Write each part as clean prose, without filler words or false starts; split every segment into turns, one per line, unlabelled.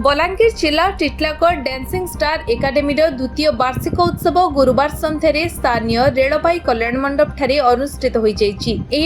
बलांगीर जिला Titlagarh dancing star academy द्वितीय वार्षिक उत्सव गुरुवार संध्यारे स्थानीय रेलपाई कल्याण मंडप ठारे अनुष्ठित हो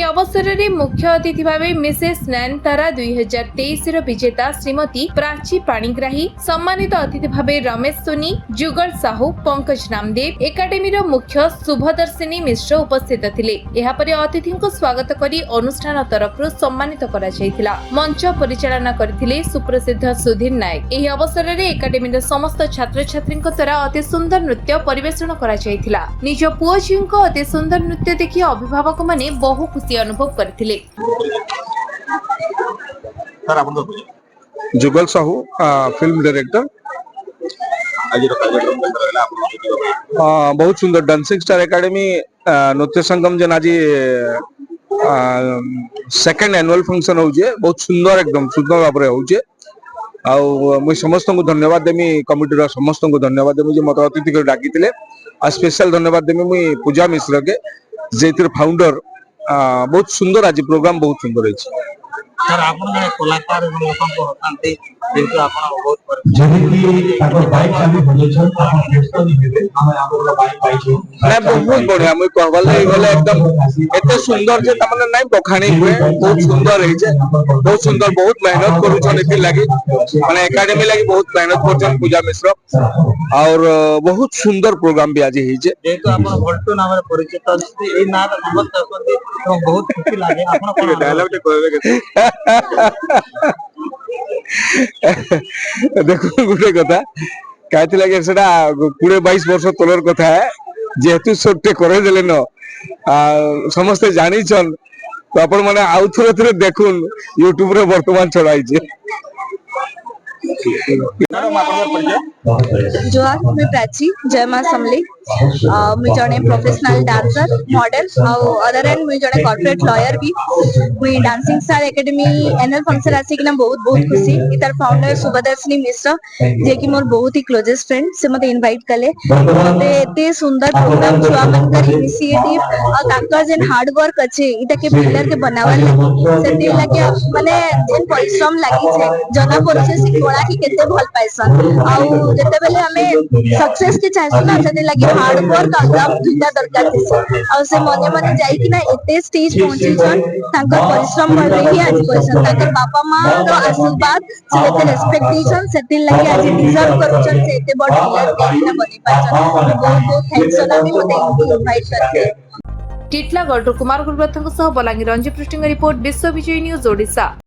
अवसर में मुख्य अतिथि भाव मिसेस नयनतारा 2023 विजेता श्रीमती प्राची पाणिग्राही, सम्मानित अतिथि भाव रमेश सोनी, जुगल साहू, पंकज नामदेव, एकाडेमी मुख्य शुभदर्शिनी मिश्र उपस्थित थिले। एहापरे अतिथि को स्वागत करी अनुष्ठान तरफ सम्मानित करा जायतिला। मंच परिचालना करथिले सुप्रसिद्ध सुधीर नायक। एही अवसर में एकाडेमी समस्त छात्र छात्री द्वारा अति सुंदर नृत्य परिवेषण करा जायतिला। निज पुओ झियो को अति सुंदर नृत्य देखि अभिभावक माने बहु खुशी अनुभव करथिले।
जुगल साहू फिल्म डायरेक्टर। बहुत सुंदर डांसिंग स्टार एकेडमी नृत्य संगम जन आज सेकंड एनुअल फंक्शन होजे। बहुत सुंदर एकदम सुंदर भाव में होजे। मुझे समस्त को धन्यवाद देमी, कमिटी समस्त को धन्यवाद देमी मत अतिथि को डाकी स्पेशल धन्यवाद देमी मुई पूजा मिश्र के जे फाउंडर। बहुत सुंदर आज प्रोग्राम बहुत सुंदर है।
सर आप कलाकार
बहुत बढ़िया मुझे कहवा गले एकदम एते सुंदर जे तमने नहीं बखाणी हुए। बहुत सुंदर है, बहुत सुंदर, बहुत मेहनत करूछन एथि लागि माने एकेडमी लागि बहुत मेहनत करछन पूजा मिश्र और बहुत सुंदर प्रोग्राम भी आज हिजे।
जेतो आपण भल्टो नाम रे परिचित अछि ए ना नंबर करते तो बहुत खुशी लागे। आपण कोन
डायलॉग ते कहबे के देखो गुटे कथा कहते लगे सेटा 20-22 वर्ष तलर कथा है। जेहेतु सोटे करे देले न समस्त जानी छन तो अपन माने आउ थरे थरे देखुन यूट्यूब रे वर्तमान चढ़ाई छे।
जोहार, मैं प्राची जय मां समली। मुझे जने professional dancer model other and मुझे जने कॉर्पोरेट लॉयर भी। मुझे dancing star academy annual function आसिकना बहुत बहुत खुशी। इतार फाउंडर शुभदर्शिनी मिश्र जे कि मोर बहुत ही क्लोजेस्ट फ्रेंड से मते इनवाइट कले। मते एते सुंदर प्रोग्राम छुआ मन कर इनिशिएटिव और ताकर जेन हार्ड वर्क अछि इटा के पिलर के बनावल सेते लागे माने जेन परिश्रम लागि छे जना परिचय से कोला की केते भल पाइसन आउ जते बेले हमें सक्सेस के चाहसु ना सेते लागे हार्ड वर्क और दम दुइटा दरकार छै। और से मने मने जाई कि ना एते स्टेज पहुंची छन ताकर परिश्रम बढले ही आज पइसन ताकर बापा मां रो आशीर्वाद से एते रेस्पेक्ट दिसन सेते लागे आज डिजर्व करूछन से एते बड़ पिलर देखना बनी पाछन। बहुत बहुत थैंक्स ना भी मते इनवाइट करके।
टिटलागढ़ कुमार गुरुप्रथम सह बलांगीर रंजी पृष्ठिंग रिपोर्ट विश्व विजय न्यूज ओडिशा।